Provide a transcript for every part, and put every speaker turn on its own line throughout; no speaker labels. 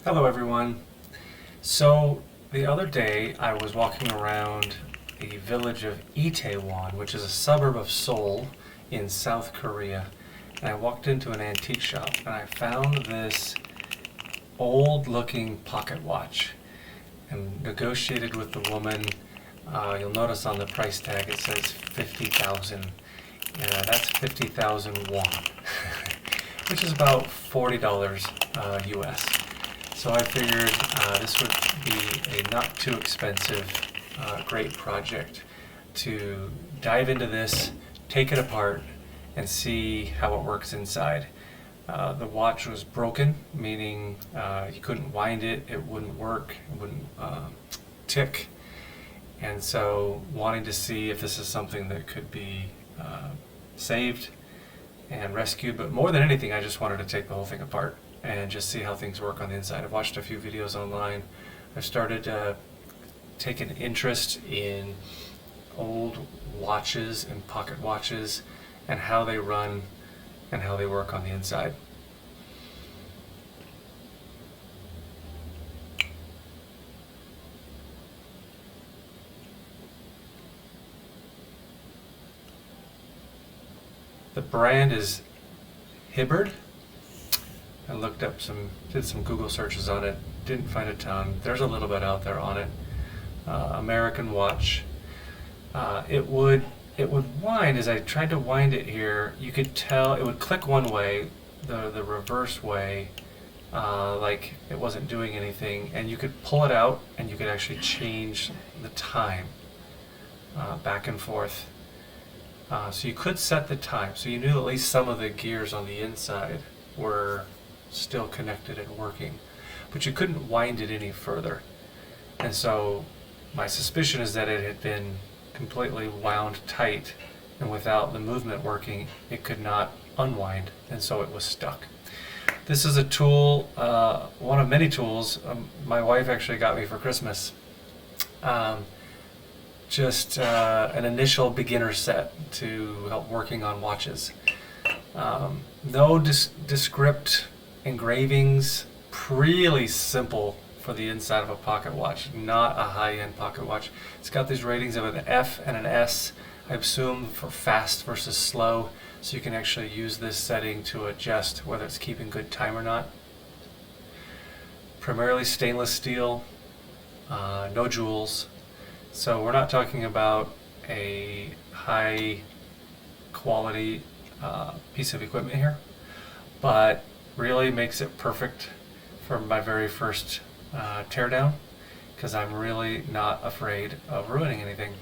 Hello everyone. So the other day I was walking around the village of Itaewon, which is a suburb of Seoul in South Korea, and I walked into an antique shop and I found this old looking pocket watch and negotiated with the woman. You'll notice on the price tag it says 50,000. That's 50,000 won, which is about $40 US. So I figured this would be a not too expensive, great project to dive into this, take it apart, and see how it works inside. The watch was broken, meaning you couldn't wind it, it wouldn't work, it wouldn't tick. And so wanting to see if this is something that could be saved and rescued, but more than anything I just wanted to take the whole thing apart and just see how things work on the inside. I've watched a few videos online. I've started to take an interest in old watches and pocket watches and how they run and how they work on the inside. The brand is Hibbard. I looked up did some Google searches on it, didn't find a ton. There's a little bit out there on it. American watch. It would wind, as I tried to wind it here, you could tell it would click one way, the reverse way, like it wasn't doing anything, and you could pull it out and you could actually change the time back and forth. So you could set the time, so you knew at least some of the gears on the inside were still connected and working, but you couldn't wind it any further. And so my suspicion is that it had been completely wound tight, and without the movement working it could not unwind, and so it was stuck. This is a tool, one of many tools my wife actually got me for Christmas. Just an initial beginner set to help working on watches. No descript engravings, really simple for the inside of a pocket watch, not a high-end pocket watch. It's got these ratings of an F and an S, I assume for fast versus slow, so you can actually use this setting to adjust whether it's keeping good time or not. Primarily stainless steel, no jewels, so we're not talking about a high quality piece of equipment here, but really makes it perfect for my very first teardown, because I'm really not afraid of ruining anything.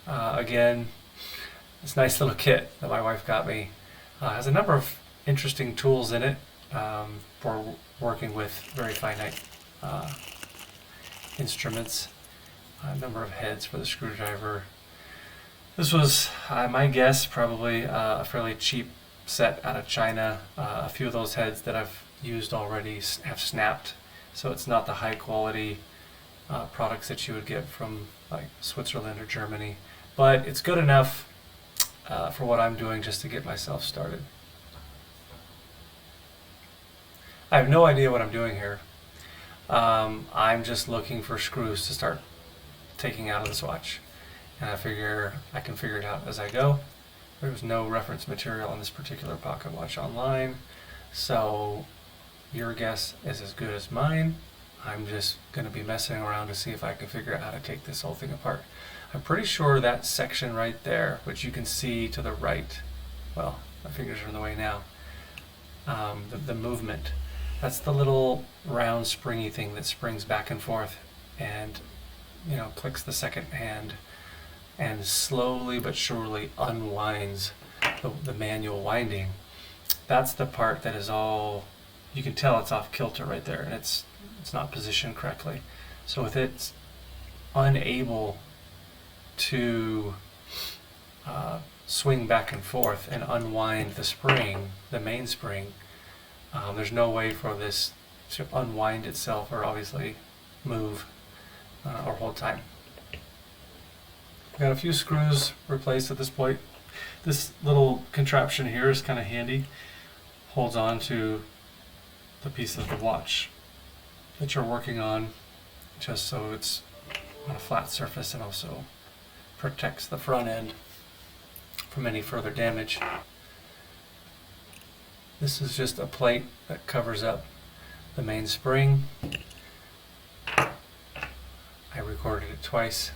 Again, this nice little kit that my wife got me has a number of interesting tools in it for working with very finite instruments. A number of heads for the screwdriver. This was, my guess, probably a fairly cheap set out of China. A few of those heads that I've used already have snapped, so it's not the high quality products that you would get from like Switzerland or Germany, but it's good enough for what I'm doing just to get myself started. I have no idea what I'm doing here. I'm just looking for screws to start taking out of this watch, and I figure I can figure it out as I go. There's no reference material on this particular pocket watch online, so your guess is as good as mine. I'm just going to be messing around to see if I can figure out how to take this whole thing apart. I'm pretty sure that section right there, which you can see to the right, well, my fingers are in the way now, the movement, that's the little round springy thing that springs back and forth and, you know, clicks the second hand and slowly but surely unwinds the manual winding. That's the part that is all, you can tell it's off kilter right there, and it's not positioned correctly. So with it unable to swing back and forth and unwind the spring, the main spring, there's no way for this to unwind itself or obviously move or hold time. Got a few screws replaced at this point. This little contraption here is kind of handy. holds on to the piece of the watch that you're working on, just so it's on a flat surface, and also protects the front end from any further damage. This is just a plate that covers up the main spring. I recorded it twice.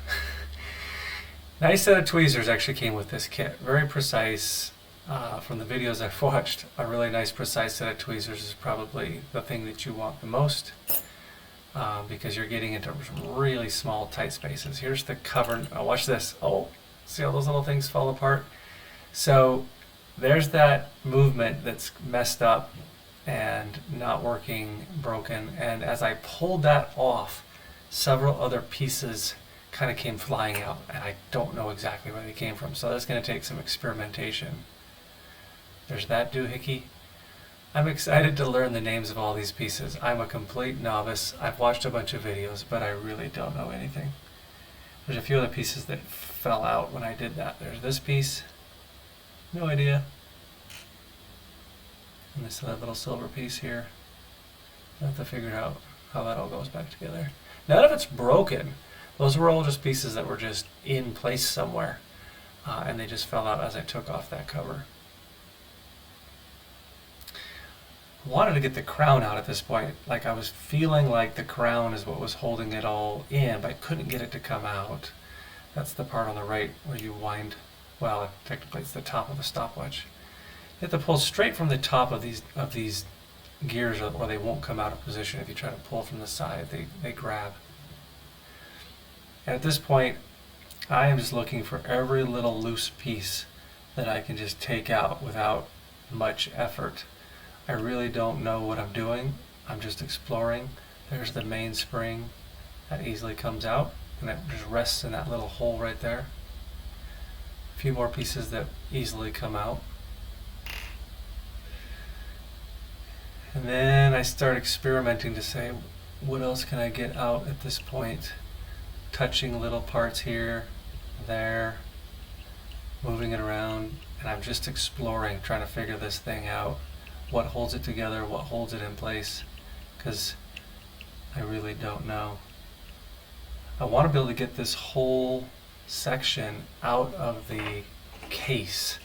Nice set of tweezers actually came with this kit. Very precise. From the videos I've watched, a really nice precise set of tweezers is probably the thing that you want the most, because you're getting into some really small tight spaces. Here's the cover. Oh, watch this. Oh, see how those little things fall apart? So there's that movement that's messed up and not working, broken, and as I pulled that off, several other pieces kind of came flying out, and I don't know exactly where they came from, so that's going to take some experimentation. There's that doohickey. I'm excited to learn the names of all these pieces. I'm a complete novice. I've watched a bunch of videos, but I really don't know anything. There's a few other pieces that fell out when I did that. There's this piece. No idea. And this little silver piece here. I have to figure out how that all goes back together. None of it's broken. Those were all just pieces that were just in place somewhere. And they just fell out as I took off that cover. I wanted to get the crown out at this point. Like, I was feeling like the crown is what was holding it all in, but I couldn't get it to come out. That's the part on the right where you wind, well, technically it's the top of the stopwatch. You have to pull straight from the top of these gears, or they won't come out of position. If you try to pull from the side, they grab. And at this point, I am just looking for every little loose piece that I can just take out without much effort. I really don't know what I'm doing. I'm just exploring. There's the main spring that easily comes out, and it just rests in that little hole right there. A few more pieces that easily come out. And then I start experimenting to say, what else can I get out at this point? Touching little parts here, there, moving it around, and I'm just exploring, trying to figure this thing out. What holds it together, what holds it in place, because I really don't know. I want to be able to get this whole section out of the case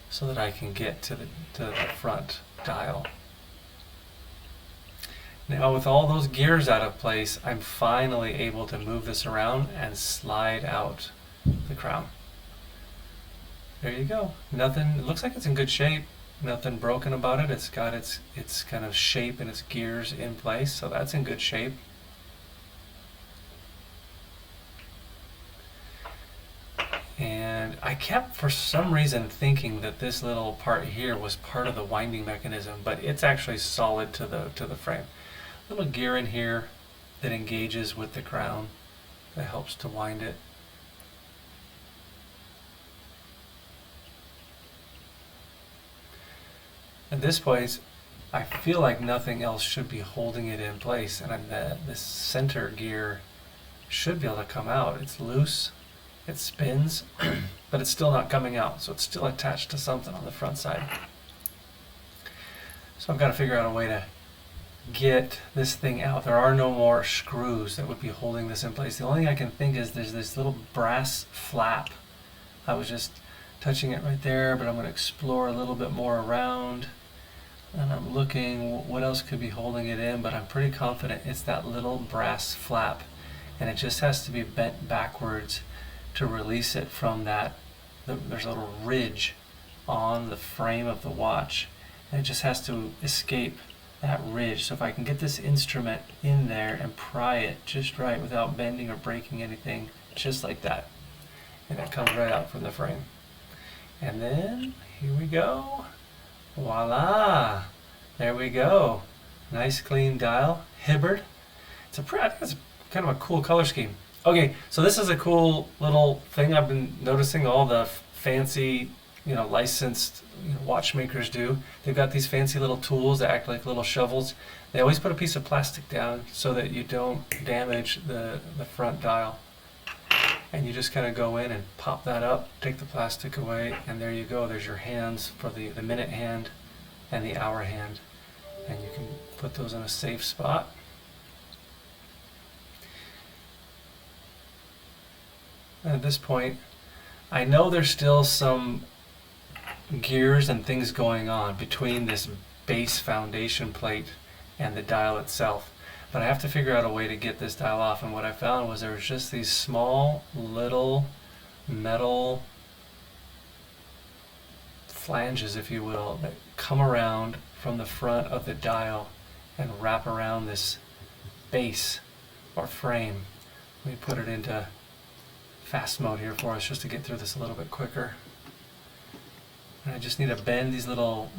so that I can get to the front dial. Now, with all those gears out of place, I'm finally able to move this around and slide out the crown. There you go. Nothing, it looks like it's in good shape. Nothing broken about it. It's got its kind of shape and its gears in place, so that's in good shape. And I kept, for some reason, thinking that this little part here was part of the winding mechanism, but it's actually solid to the frame. Little gear in here that engages with the crown that helps to wind it. At this point, I feel like nothing else should be holding it in place, and this center gear should be able to come out. It's loose, it spins, but it's still not coming out, so it's still attached to something on the front side. So I've got to figure out a way to get this thing out. There are no more screws that would be holding this in place. The only thing I can think is there's this little brass flap. I was just touching it right there, but I'm going to explore a little bit more around. And I'm looking what else could be holding it in, but I'm pretty confident it's that little brass flap. And it just has to be bent backwards to release it from that. There's a little ridge on the frame of the watch, and it just has to escape that ridge. So if I can get this instrument in there and pry it just right without bending or breaking anything, just like that, and it comes right out from the frame. And then here we go. Voila! There we go. Nice clean dial. Hibbard. I think it's kind of a cool color scheme. Okay, so this is a cool little thing I've been noticing all the fancy, licensed watchmakers do. They've got these fancy little tools that act like little shovels. They always put a piece of plastic down so that you don't damage the front dial. And you just kind of go in and pop that up, take the plastic away, and there you go. There's your hands for the minute hand and the hour hand. And you can put those in a safe spot. And at this point, I know there's still some gears and things going on between this base foundation plate and the dial itself. But I have to figure out a way to get this dial off, and what I found was there was just these small little metal flanges, if you will, that come around from the front of the dial and wrap around this base or frame. Let me put it into fast mode here for us just to get through this a little bit quicker. And I just need to bend these little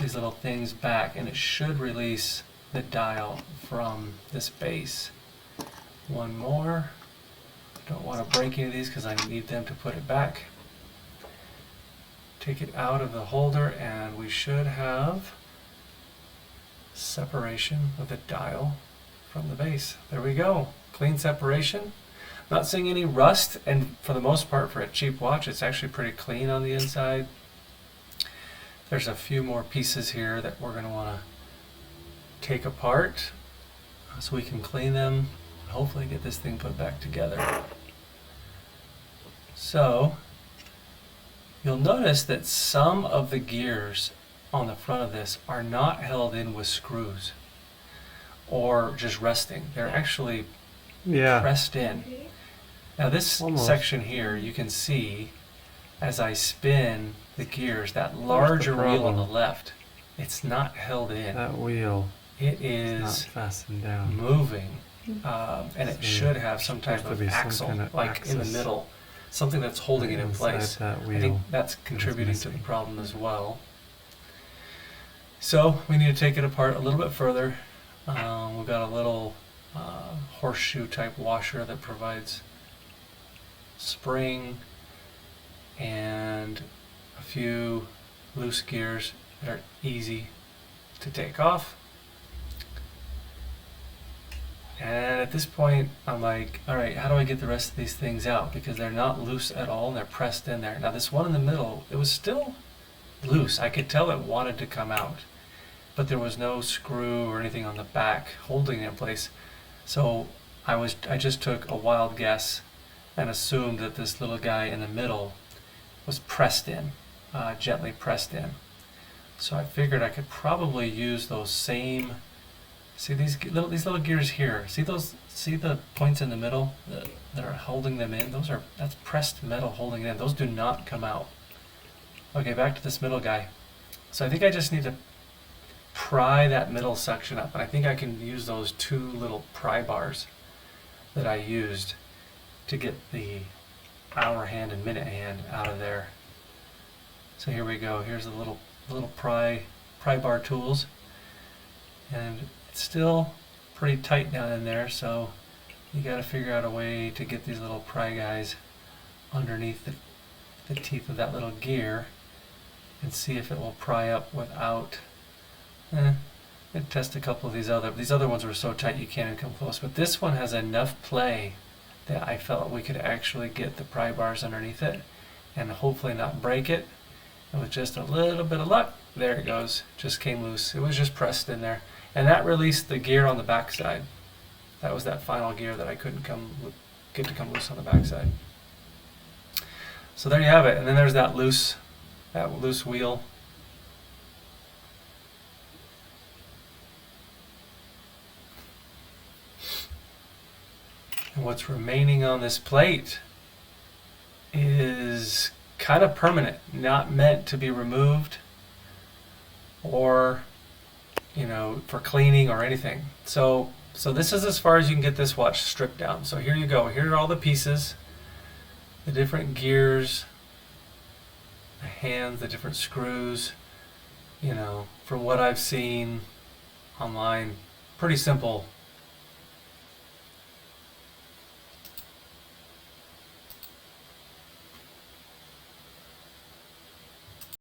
things back, and it should release the dial from this base. One more. Don't want to break any of these because I need them to put it back. Take it out of the holder, and we should have separation of the dial from the base. There we go. Clean separation. Not seeing any rust, and for the most part for a cheap watch it's actually pretty clean on the inside. There's a few more pieces here that we're going to want to take apart so we can clean them and hopefully get this thing put back together. So you'll notice that some of the gears on the front of this are not held in with screws or just resting. They're actually pressed in. Now this section here, you can see as I spin the gears, that larger wheel on the left, it's not held in.
That wheel
it is
not fastened down.
Moving, and it should have some type of axle, like in the middle, something that's holding it in place. I think that's contributing to the problem as well. So we need to take it apart a little bit further. We've got a little horseshoe type washer that provides spring and a few loose gears that are easy to take off. And at this point I'm like, alright, how do I get the rest of these things out? Because they're not loose at all and they're pressed in there. Now this one in the middle, it was still loose. I could tell it wanted to come out, but there was no screw or anything on the back holding it in place. So I just took a wild guess and assumed that this little guy in the middle was pressed in, gently pressed in. So I figured I could probably use those same, see these little gears here, see the points in the middle that are holding them in? That's pressed metal holding it in. Those do not come out. Okay, back to this middle guy. So I think I just need to pry that middle section up, and I think I can use those two little pry bars that I used to get the hour hand and minute hand out of there. So here we go. Here's the little pry bar tools, and it's still pretty tight down in there, so you got to figure out a way to get these little pry guys underneath the teeth of that little gear and see if it will pry up without I'd test a couple of these other ones were so tight you can't even come close, but this one has enough play that I felt we could actually get the pry bars underneath it and hopefully not break it. And with just a little bit of luck, there it goes, just came loose. It was just pressed in there, and that released the gear on the back side. That was that final gear that I couldn't get to come loose on the back side. So there you have it. And then there's that loose wheel. And what's remaining on this plate is kind of permanent, not meant to be removed or, for cleaning or anything. So this is as far as you can get this watch stripped down. So here you go. Here are all the pieces, the different gears, the hands, the different screws. From what I've seen online, pretty simple